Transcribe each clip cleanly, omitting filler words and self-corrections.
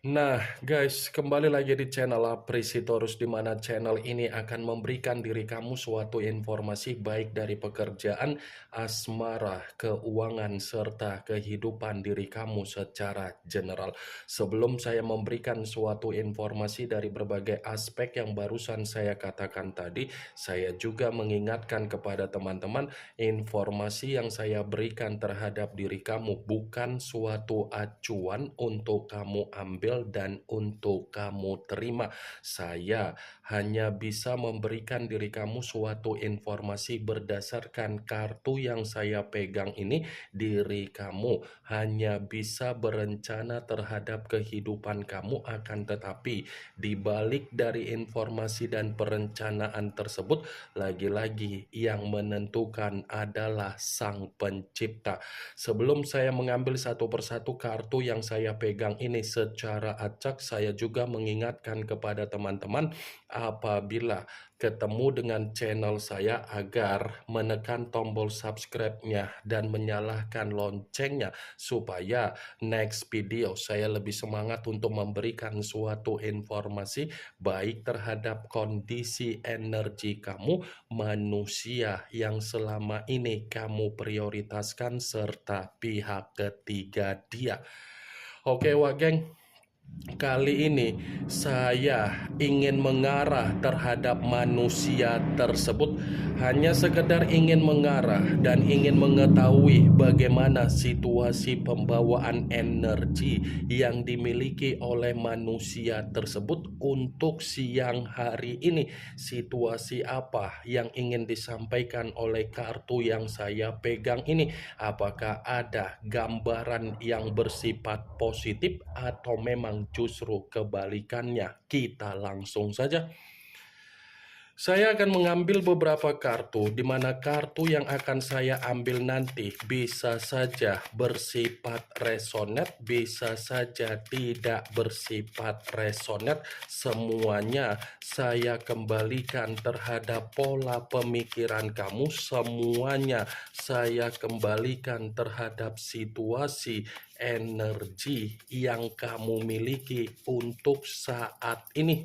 Nah, guys, kembali lagi di channel Apresitorus, di mana channel ini akan memberikan diri kamu suatu informasi baik dari pekerjaan, asmara, keuangan, serta kehidupan diri kamu secara general. Sebelum saya memberikan suatu informasi dari berbagai aspek yang barusan saya katakan tadi, saya juga mengingatkan kepada teman-teman, informasi yang saya berikan terhadap diri kamu bukan suatu acuan untuk kamu ambil dan untuk kamu terima. Saya hanya bisa memberikan diri kamu suatu informasi berdasarkan kartu yang saya pegang ini. Diri kamu hanya bisa berencana terhadap kehidupan kamu, akan tetapi di balik dari informasi dan perencanaan tersebut, lagi-lagi yang menentukan adalah Sang Pencipta. Sebelum saya mengambil satu persatu kartu yang saya pegang ini secara acak, saya juga mengingatkan kepada teman-teman apabila ketemu dengan channel saya agar menekan tombol subscribe-nya dan menyalakan loncengnya supaya next video saya lebih semangat untuk memberikan suatu informasi baik terhadap kondisi energi kamu, manusia yang selama ini kamu prioritaskan, serta pihak ketiga dia. Oke, wah geng, kali ini saya ingin mengarah terhadap manusia tersebut, hanya sekedar ingin mengarah dan ingin mengetahui bagaimana situasi pembawaan energi yang dimiliki oleh manusia tersebut untuk siang hari ini. Situasi apa yang ingin disampaikan oleh kartu yang saya pegang ini? Apakah ada gambaran yang bersifat positif atau memang justru kebalikannya? Kita langsung saja. Saya akan mengambil beberapa kartu, di mana kartu yang akan saya ambil nanti bisa saja bersifat resonate, bisa saja tidak bersifat resonate. Semuanya saya kembalikan terhadap pola pemikiran kamu, semuanya saya kembalikan terhadap situasi energi yang kamu miliki untuk saat ini.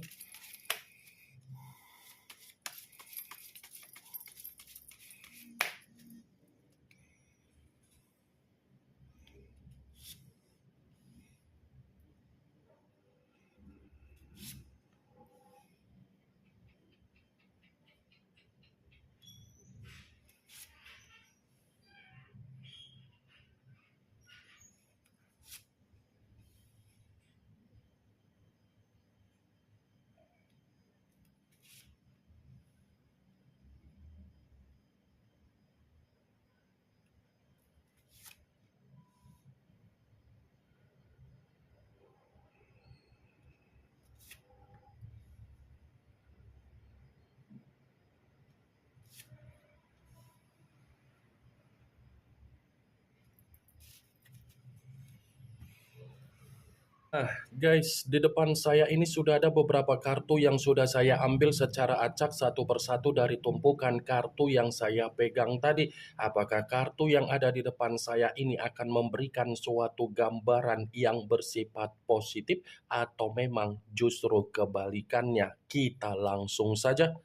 Nah, guys, di depan saya ini sudah ada beberapa kartu yang sudah saya ambil secara acak satu persatu dari tumpukan kartu yang saya pegang tadi. Apakah kartu yang ada di depan saya ini akan memberikan suatu gambaran yang bersifat positif atau memang justru kebalikannya? Kita langsung saja.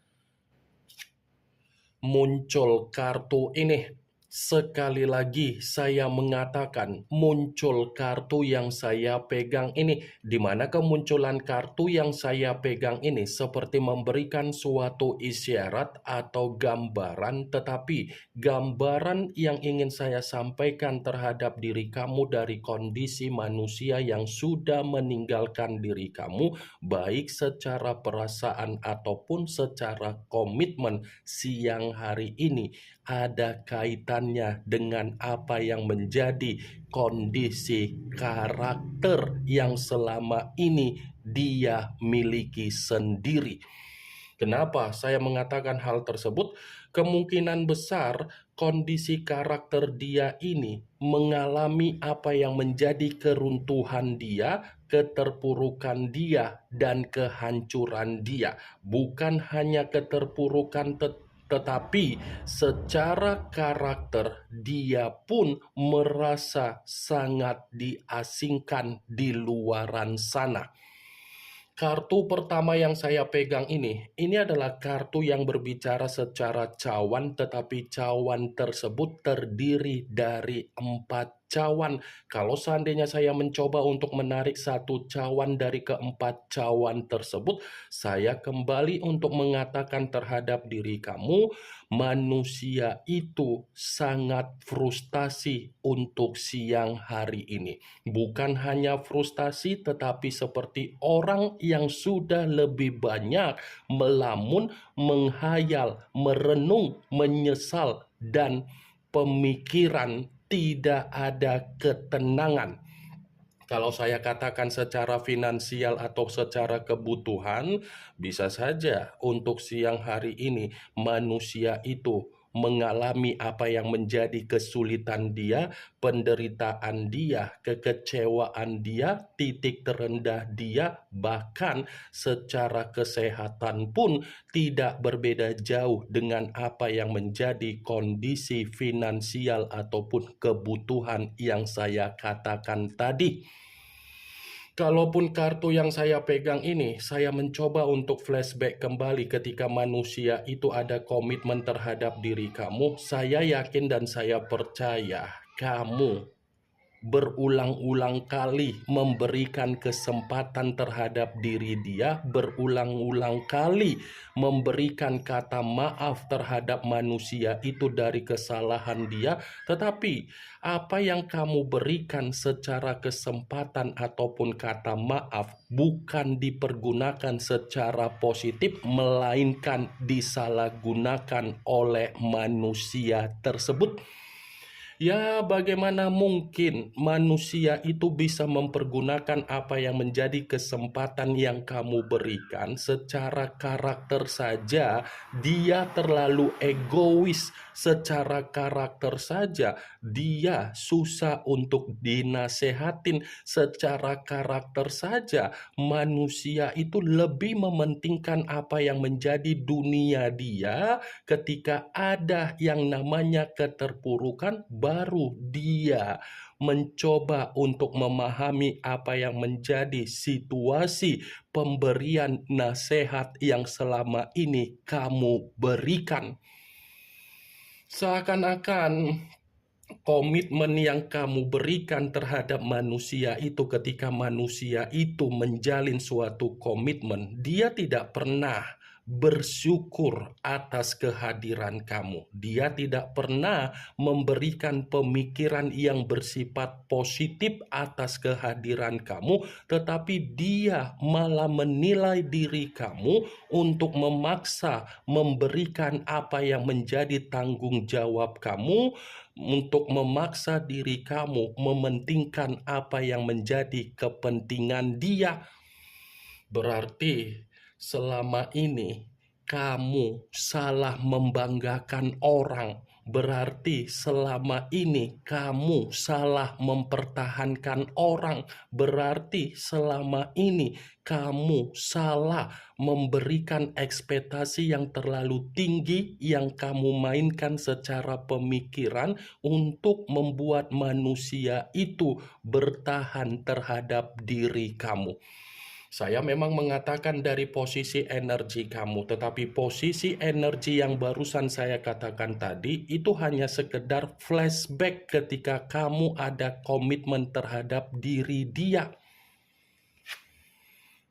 Muncul kartu ini. Sekali lagi saya mengatakan muncul kartu yang saya pegang ini, di mana kemunculan kartu yang saya pegang ini seperti memberikan suatu isyarat atau gambaran, tetapi gambaran yang ingin saya sampaikan terhadap diri kamu dari kondisi manusia yang sudah meninggalkan diri kamu, baik secara perasaan ataupun secara komitmen siang hari ini, ada kaitannya dengan apa yang menjadi kondisi karakter yang selama ini dia miliki sendiri. Kenapa saya mengatakan hal tersebut? Kemungkinan besar kondisi karakter dia ini mengalami apa yang menjadi keruntuhan dia, keterpurukan dia, dan kehancuran dia. Bukan hanya keterpurukan tetapi secara karakter dia pun merasa sangat diasingkan di luaran sana. Kartu pertama yang saya pegang ini adalah kartu yang berbicara secara cawan, tetapi cawan tersebut terdiri dari 4 cawan. Kalau seandainya saya mencoba untuk menarik satu cawan dari keempat cawan tersebut, saya kembali untuk mengatakan terhadap diri kamu, manusia itu sangat frustasi untuk siang hari ini. Bukan hanya frustasi, tetapi seperti orang yang sudah lebih banyak melamun, menghayal, merenung, menyesal, dan pemikiran tidak ada ketenangan. Kalau saya katakan secara finansial atau secara kebutuhan, bisa saja untuk siang hari ini manusia itu mengalami apa yang menjadi kesulitan dia, penderitaan dia, kekecewaan dia, titik terendah dia, bahkan secara kesehatan pun tidak berbeda jauh dengan apa yang menjadi kondisi finansial ataupun kebutuhan yang saya katakan tadi. Kalaupun kartu yang saya pegang ini, saya mencoba untuk flashback kembali ketika manusia itu ada komitmen terhadap diri kamu. Saya yakin dan saya percaya kamu berulang-ulang kali memberikan kesempatan terhadap diri dia, berulang-ulang kali memberikan kata maaf terhadap manusia itu dari kesalahan dia, tetapi apa yang kamu berikan secara kesempatan ataupun kata maaf bukan dipergunakan secara positif, melainkan disalahgunakan oleh manusia tersebut. Ya, bagaimana mungkin manusia itu bisa mempergunakan apa yang menjadi kesempatan yang kamu berikan? Secara karakter saja, dia terlalu egois. Secara karakter saja, dia susah untuk dinasehatin. Secara karakter saja, manusia itu lebih mementingkan apa yang menjadi dunia dia. Ketika ada yang namanya keterpurukan, baru dia mencoba untuk memahami apa yang menjadi situasi pemberian nasihat yang selama ini kamu berikan. Seakan-akan komitmen yang kamu berikan terhadap manusia itu, ketika manusia itu menjalin suatu komitmen, dia tidak pernah bersyukur atas kehadiran kamu. Dia tidak pernah memberikan pemikiran yang bersifat positif atas kehadiran kamu, tetapi dia malah menilai diri kamu untuk memaksa memberikan apa yang menjadi tanggung jawab kamu, untuk memaksa diri kamu mementingkan apa yang menjadi kepentingan dia. Berarti selama ini kamu salah membanggakan orang. Berarti selama ini kamu salah mempertahankan orang. Berarti selama ini kamu salah memberikan ekspektasi yang terlalu tinggi yang kamu mainkan secara pemikiran untuk membuat manusia itu bertahan terhadap diri kamu. Saya memang mengatakan dari posisi energi kamu, tetapi posisi energi yang barusan saya katakan tadi itu hanya sekedar flashback ketika kamu ada komitmen terhadap diri dia.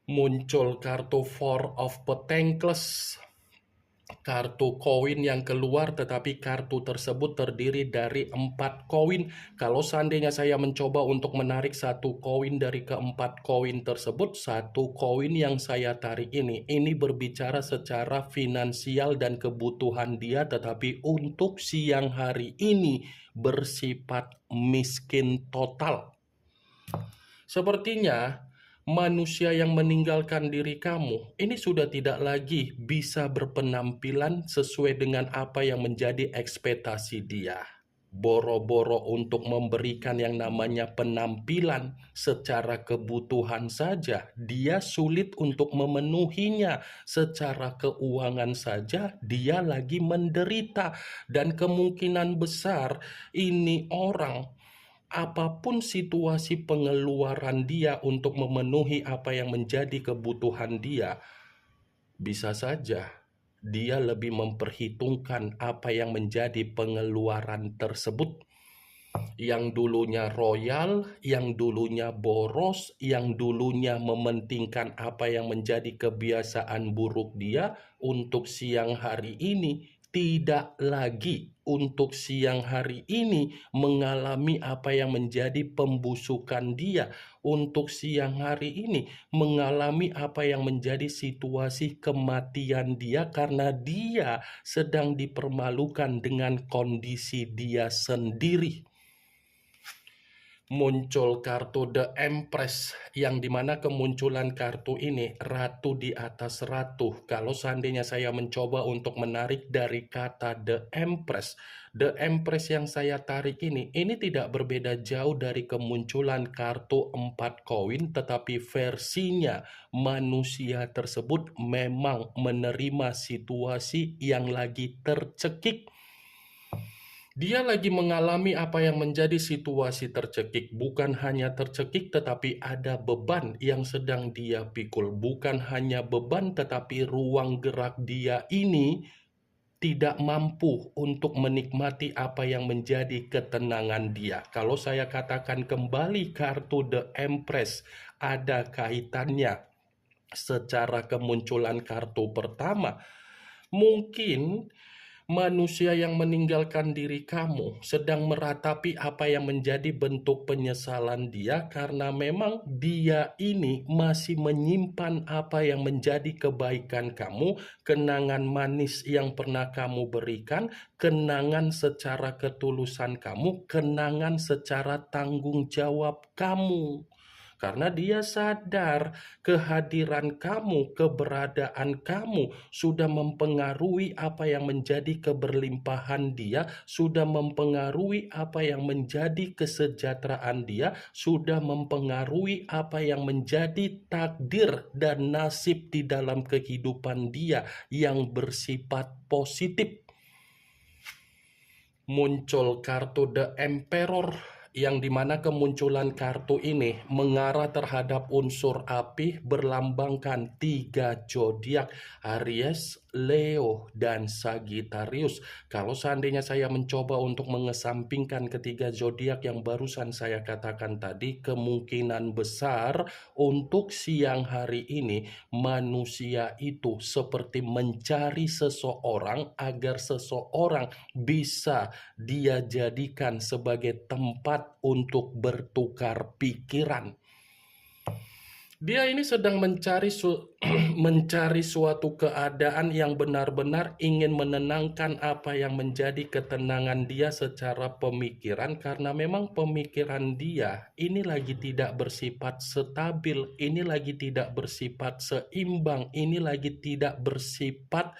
Muncul kartu Four of Pentacles. Kartu koin yang keluar, tetapi kartu tersebut terdiri dari 4 koin. Kalau seandainya saya mencoba untuk menarik satu koin dari keempat koin tersebut, satu koin yang saya tarik ini berbicara secara finansial dan kebutuhan dia, tetapi untuk siang hari ini bersifat miskin total. Sepertinya manusia yang meninggalkan diri kamu ini sudah tidak lagi bisa berpenampilan sesuai dengan apa yang menjadi ekspektasi dia. boro-boro untuk memberikan yang namanya penampilan secara kebutuhan saja, dia sulit untuk memenuhinya. Secara keuangan saja, dia lagi menderita, dan kemungkinan besar ini orang, apapun situasi pengeluaran dia untuk memenuhi apa yang menjadi kebutuhan dia, bisa saja dia lebih memperhitungkan apa yang menjadi pengeluaran tersebut. Yang dulunya royal, yang dulunya boros, yang dulunya mementingkan apa yang menjadi kebiasaan buruk dia, untuk siang hari ini tidak lagi, untuk siang hari ini mengalami apa yang menjadi pembusukan dia, untuk siang hari ini mengalami apa yang menjadi situasi kematian dia, karena dia sedang dipermalukan dengan kondisi dia sendiri. Muncul kartu The Empress, yang dimana kemunculan kartu ini ratu di atas ratu. Kalau seandainya saya mencoba untuk menarik dari kata The Empress yang saya tarik ini tidak berbeda jauh dari kemunculan kartu 4 koin, tetapi versinya manusia tersebut memang menerima situasi yang lagi tercekik. Dia lagi mengalami apa yang menjadi situasi tercekik. Bukan hanya tercekik, tetapi ada beban yang sedang dia pikul. Bukan hanya beban, tetapi ruang gerak dia ini tidak mampu untuk menikmati apa yang menjadi ketenangan dia. Kalau saya katakan kembali kartu The Empress, ada kaitannya secara kemunculan kartu pertama. Mungkin manusia yang meninggalkan diri kamu sedang meratapi apa yang menjadi bentuk penyesalan dia, karena memang dia ini masih menyimpan apa yang menjadi kebaikan kamu, kenangan manis yang pernah kamu berikan, kenangan secara ketulusan kamu, kenangan secara tanggung jawab kamu. Karena dia sadar kehadiran kamu, keberadaan kamu sudah mempengaruhi apa yang menjadi keberlimpahan dia, sudah mempengaruhi apa yang menjadi kesejahteraan dia, sudah mempengaruhi apa yang menjadi takdir dan nasib di dalam kehidupan dia yang bersifat positif. Muncul kartu The Emperor, yang dimana kemunculan kartu ini mengarah terhadap unsur api, berlambangkan 3 zodiak, Aries, Leo, dan Sagittarius. Kalau seandainya saya mencoba untuk mengesampingkan ketiga zodiak yang barusan saya katakan tadi, kemungkinan besar untuk siang hari ini manusia itu seperti mencari seseorang agar seseorang bisa dia jadikan sebagai tempat untuk bertukar pikiran. Dia ini sedang mencari suatu keadaan yang benar-benar ingin menenangkan apa yang menjadi ketenangan dia secara pemikiran, karena memang pemikiran dia ini lagi tidak bersifat stabil, ini lagi tidak bersifat seimbang, ini lagi tidak bersifat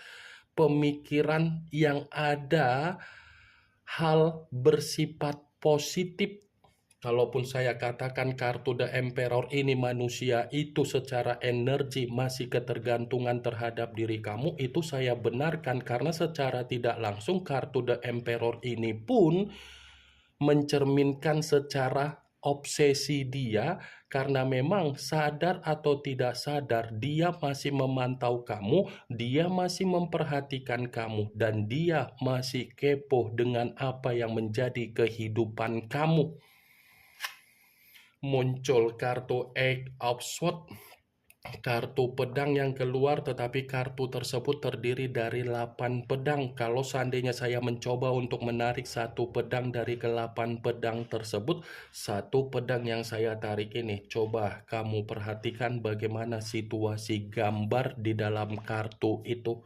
pemikiran yang ada hal bersifat positif. Kalaupun saya katakan kartu The Emperor ini manusia itu secara energi masih ketergantungan terhadap diri kamu, itu saya benarkan, karena secara tidak langsung kartu The Emperor ini pun mencerminkan secara obsesi dia, karena memang sadar atau tidak sadar dia masih memantau kamu, dia masih memperhatikan kamu, dan dia masih kepo dengan apa yang menjadi kehidupan kamu. Muncul kartu Eight of Swords, kartu pedang yang keluar, tetapi kartu tersebut terdiri dari 8 pedang. Kalau seandainya saya mencoba untuk menarik satu pedang dari ke-8 pedang tersebut, satu pedang yang saya tarik ini, coba kamu perhatikan bagaimana situasi gambar di dalam kartu itu.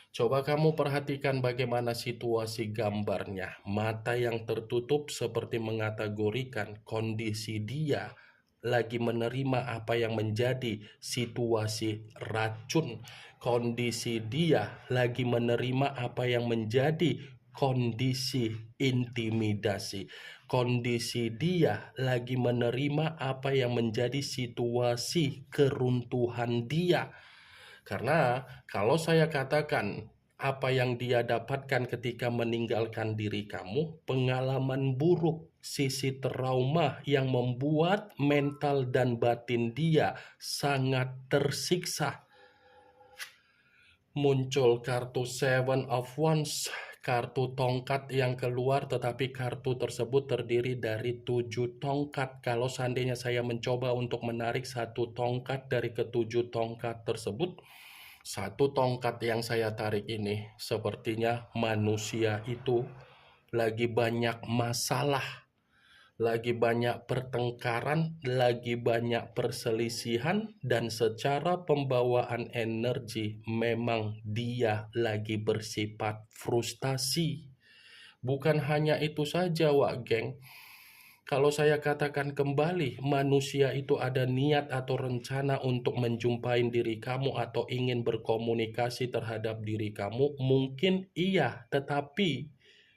Coba kamu perhatikan bagaimana situasi gambarnya. Mata yang tertutup seperti mengategorikan kondisi dia lagi menerima apa yang menjadi situasi racun. Kondisi dia lagi menerima apa yang menjadi kondisi intimidasi. Kondisi dia lagi menerima apa yang menjadi situasi keruntuhan dia. Karena kalau saya katakan apa yang dia dapatkan ketika meninggalkan diri kamu, pengalaman buruk, sisi trauma yang membuat mental dan batin dia sangat tersiksa. Muncul kartu Seven of Wands, kartu tongkat yang keluar, tetapi kartu tersebut terdiri dari 7 tongkat. Kalau seandainya saya mencoba untuk menarik satu tongkat dari ketujuh tongkat tersebut, satu tongkat yang saya tarik ini sepertinya manusia itu lagi banyak masalah, lagi banyak pertengkaran, lagi banyak perselisihan, dan secara pembawaan energi memang dia lagi bersifat frustasi. Bukan hanya itu saja, Wak Geng. Kalau saya katakan kembali, manusia itu ada niat atau rencana untuk menjumpai diri kamu atau ingin berkomunikasi terhadap diri kamu, mungkin iya, tetapi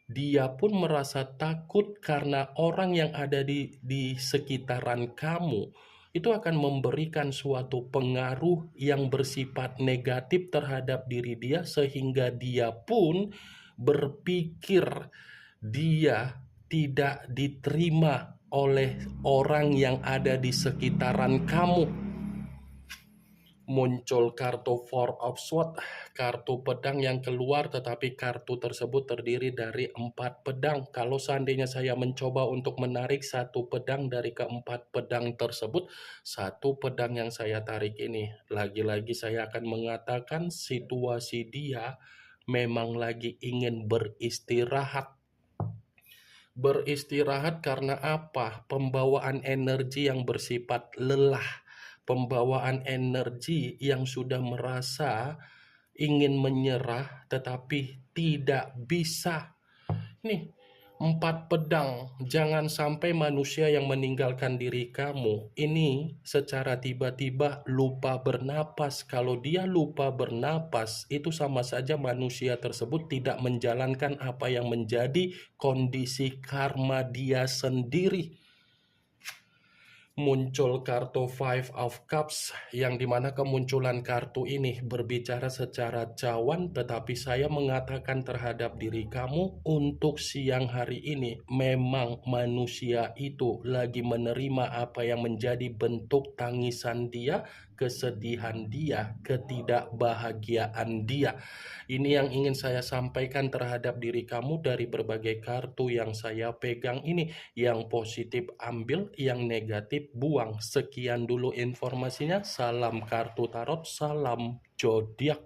dia pun merasa takut karena orang yang ada di sekitaran kamu itu akan memberikan suatu pengaruh yang bersifat negatif terhadap diri dia, sehingga dia pun berpikir dia tidak diterima oleh orang yang ada di sekitaran kamu. Muncul kartu Four of Swords, kartu pedang yang keluar, tetapi kartu tersebut terdiri dari 4 pedang. Kalau seandainya saya mencoba untuk menarik satu pedang dari keempat pedang tersebut, satu pedang yang saya tarik ini, lagi-lagi saya akan mengatakan situasi dia memang lagi ingin beristirahat. Beristirahat karena apa? Pembawaan energi yang bersifat lelah, pembawaan energi yang sudah merasa ingin menyerah tetapi tidak bisa. Nih, 4 pedang. Jangan sampai manusia yang meninggalkan diri kamu ini secara tiba-tiba lupa bernapas. Kalau dia lupa bernapas, itu sama saja manusia tersebut tidak menjalankan apa yang menjadi kondisi karma dia sendiri. Muncul kartu Five of Cups, yang dimana kemunculan kartu ini berbicara secara cawan, tetapi saya mengatakan terhadap diri kamu untuk siang hari ini, memang manusia itu lagi menerima apa yang menjadi bentuk tangisan dia, kesedihan dia, ketidakbahagiaan dia. Ini yang ingin saya sampaikan terhadap diri kamu dari berbagai kartu yang saya pegang ini. Yang positif ambil, yang negatif buang. Sekian dulu informasinya. Salam kartu tarot, salam zodiak.